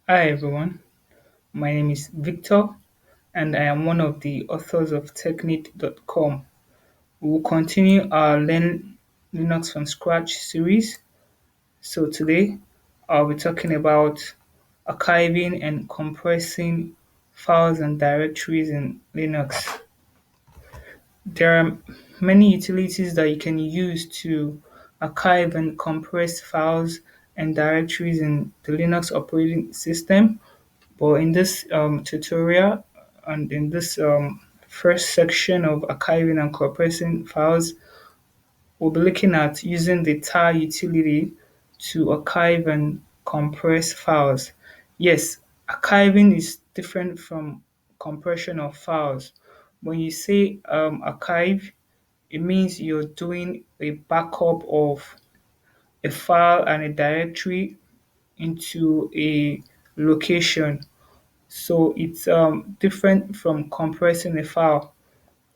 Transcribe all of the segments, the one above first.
Hi everyone, my name is Victor and I am one of the authors of Technit.com. We will continue our Learn Linux from Scratch series. So today I'll be talking about archiving and compressing files and directories in Linux. There are many utilities that you can use to archive and compress files and directories in the Linux operating system. But in this tutorial and in this first section of archiving and compressing files, we'll be looking at using the tar utility to archive and compress files. Yes, archiving is different from compression of files. When you say archive, it means you're doing a backup of a file and a directory into a location, so it's different from compressing a file.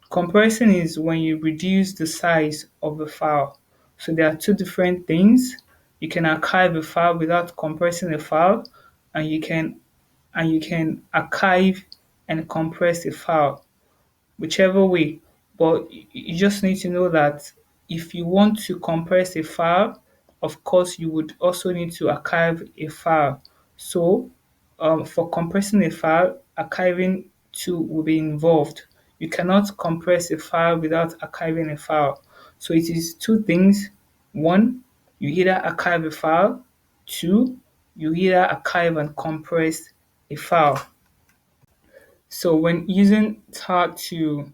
Compressing is when you reduce the size of a file. So there are two different things. You can archive a file without compressing a file, and you can archive and compress a file, whichever way. But you just need to know that if you want to compress a file, of course, you would also need to archive a file. So, for compressing a file, archiving too will be involved. You cannot compress a file without archiving a file. So, it is two things. One, you either archive a file. Two, you either archive and compress a file. So, when using tar to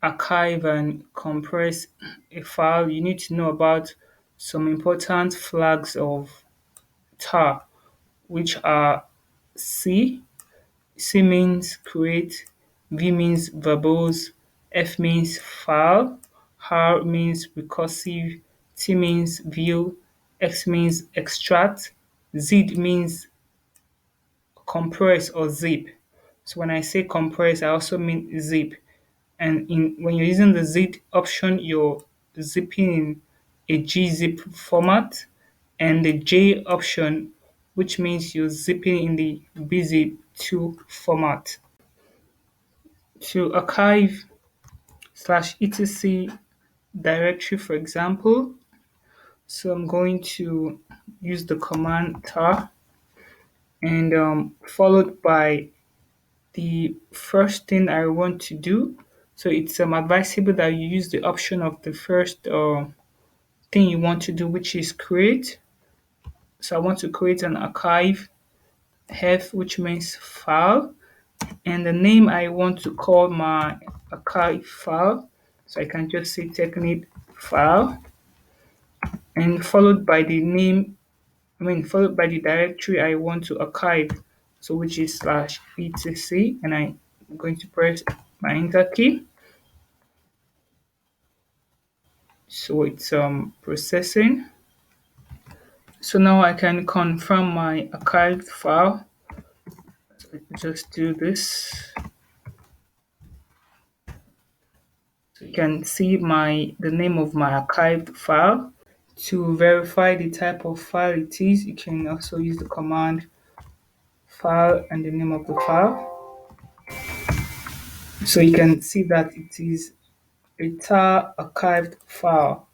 archive and compress a file, you need to know about some important flags of tar, which are C. C means create, V means verbose, F means file, R means recursive, T means view, X means extract, Z means compress or zip. So when I say compress, I also mean zip. And when you're using the zip option, you're zipping in a gzip format, and the J option, which means you're zipping in the bzip2 format. To archive slash etc directory, for example, so I'm going to use the command tar and followed by the first thing I want to do. So it's advisable that you use the option of the first thing you want to do, which is create. So I want to create an archive, F, which means file, and the name I want to call my archive file. So I can just say technique file, and followed by the name, followed by the directory I want to archive. So which is slash etc, and I'm going to press my enter key. So it's processing. So now I can confirm my archived file. Just do this. So you can see the name of my archived file. To verify the type of file it is, you can also use the command file and the name of the file. So you can see that it is a tar archived file.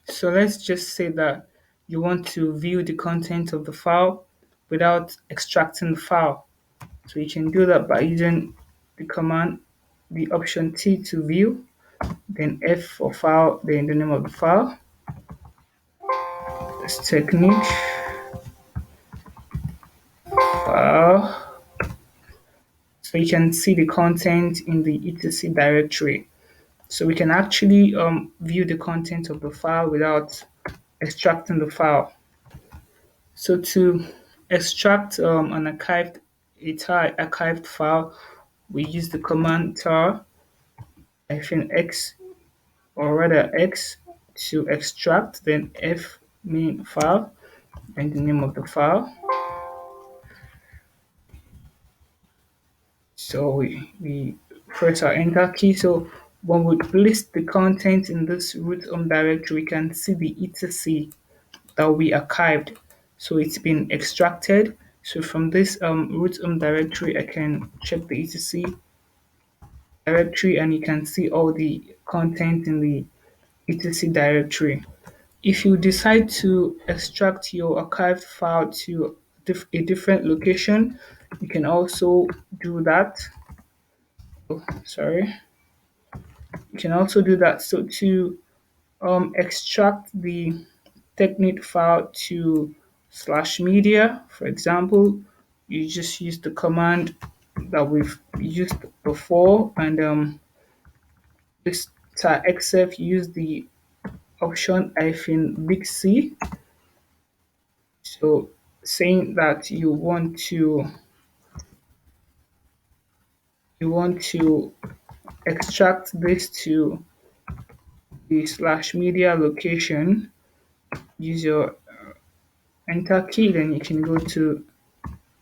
So let's just say that you want to view the content of the file without extracting the file. So you can do that by using the command, the option T to view, then F for file, then the name of the file. This technique file. So you can see the content in the etc directory. So we can actually view the content of the file without extracting the file. So to extract an a tar archived file, we use the command tar -x, or rather X, to extract, then F mean file and the name of the file. So we press our enter key. So when we list the content in this root home directory, we can see the etc that we archived. So it's been extracted. So from this root directory, I can check the etc directory, and you can see all the content in the etc directory. If you decide to extract your archived file to a different location, you can also do that. Oh, sorry. You can also do that. So to extract the technique file to slash media, for example, you just use the command that we've used before, and this except use the option big C. So saying that you want to extract this to the slash media location, use your enter key, then you can go to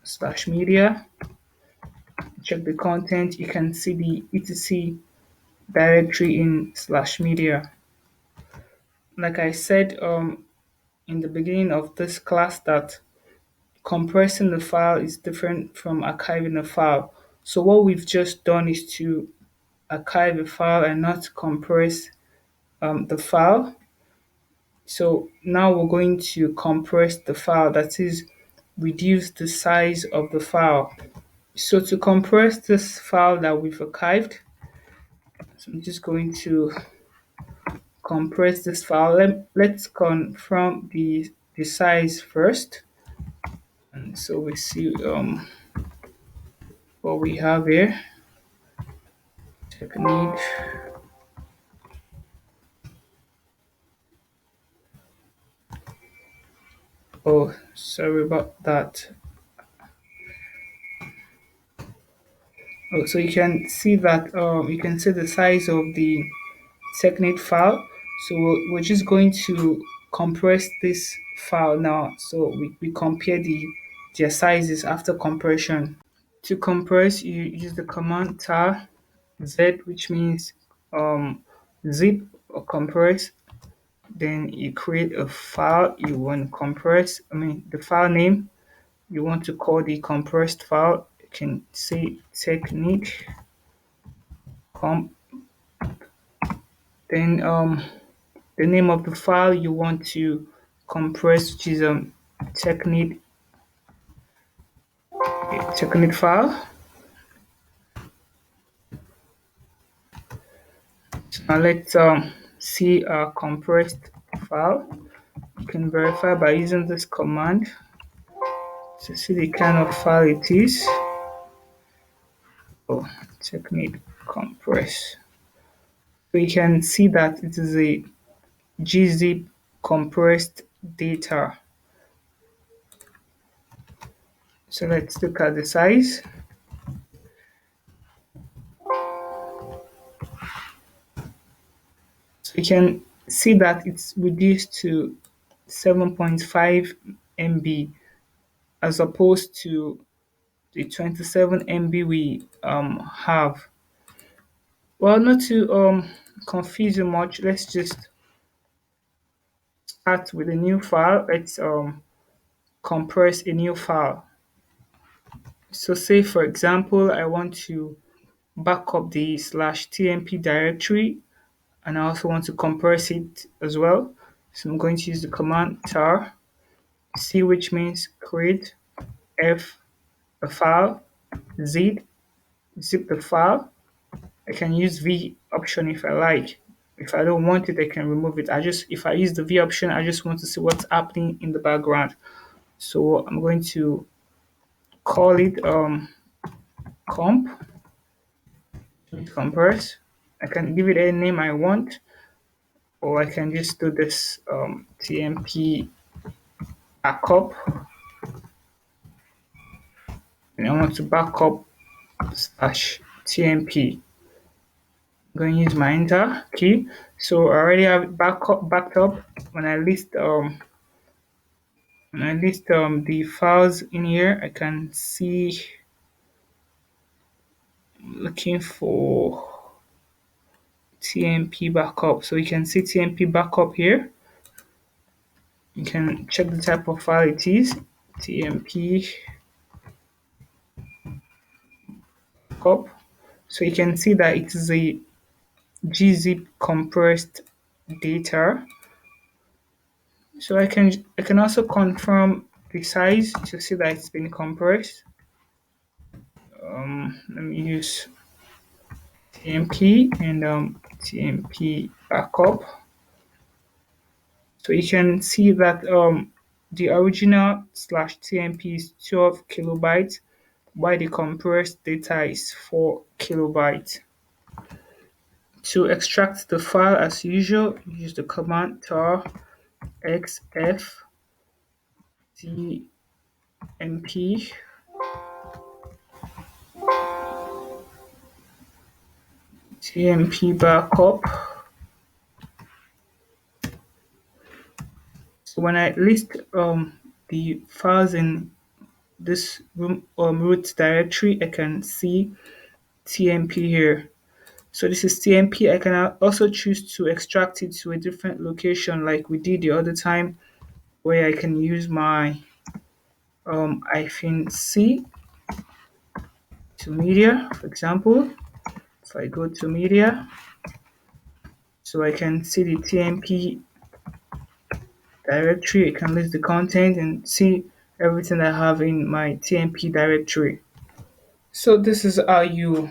slash media, check the content, you can see the etc directory in slash media. Like I said in the beginning of this class, that compressing the file is different from archiving a file. So what we've just done is to archive a file and not compress the file. So now we're going to compress the file, that is, reduce the size of the file. So to compress this file that we've archived, so I'm just going to compress this file. Let's confirm the size first. And so we see what we have here. Technique. Oh, sorry about that. Oh, so you can see that you can see the size of the technique file. So we're just going to compress this file now. So we compare their sizes after compression. To compress, you use the command tar z, which means zip or compress. Then you create a file you want to compress. I mean, the file name you want to call the compressed file. You can say technique comp. Then the name of the file you want to compress, which is technique technique file. So now let's see our compressed file. You can verify by using this command to see the kind of file it is. Oh, technique compress. So you can see that it is a gzip compressed data. So let's look at the size. So you can see that it's reduced to 7.5 MB as opposed to the 27 MB we have. Well, not to confuse you much, let's just start with a new file. Let's compress a new file. So say for example, I want to back up the slash tmp directory, and I also want to compress it as well. So I'm going to use the command tar c, which means create, f a file, z zip the file. I can use v option if I like. If I don't want it, I can remove it. If I use the v option, I just want to see what's happening in the background. So I'm going to call it comp compress. I can give it any name I want, or I can just do this tmp backup, and I want to backup slash tmp. I'm going to use my enter key. So I already have it backed up. When I list the files in here, I can see looking for tmp backup. So you can see tmp backup here. You can check the type of file it is, tmp backup. So you can see that it is a gzip compressed data. So I can also confirm the size to see that it's been compressed. Let me use TMP and TMP backup. So you can see that the original slash TMP is 12 kilobytes, while the compressed data is 4 kilobytes. To extract the file as usual, use the command tar xf tmp tmp backup. So when I list the files in this root directory, I can see tmp here. So this is tmp. I can also choose to extract it to a different location like we did the other time, where I can use my -c to media, for example. So I go to media, so I can see the tmp directory. I can list the content and see everything I have in my tmp directory. So this is how you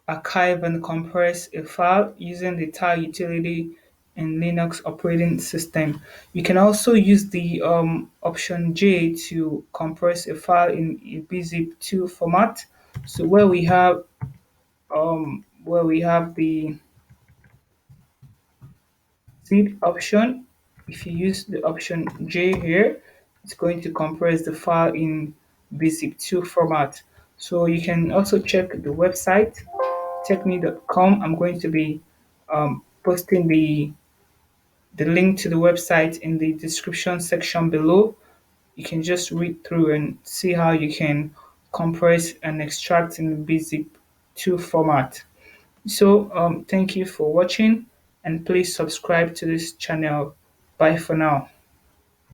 archive and compress a file using the tar utility in Linux operating system. You can also use the option J to compress a file in a bzip2 format. So where we have the zip option, if you use the option J here, it's going to compress the file in bzip2 format. So you can also check the website technique.com. I'm going to be posting the link to the website in the description section below. You can just read through and see how you can compress and extract in bzip2 format. So thank you for watching, and please subscribe to this channel. Bye for now.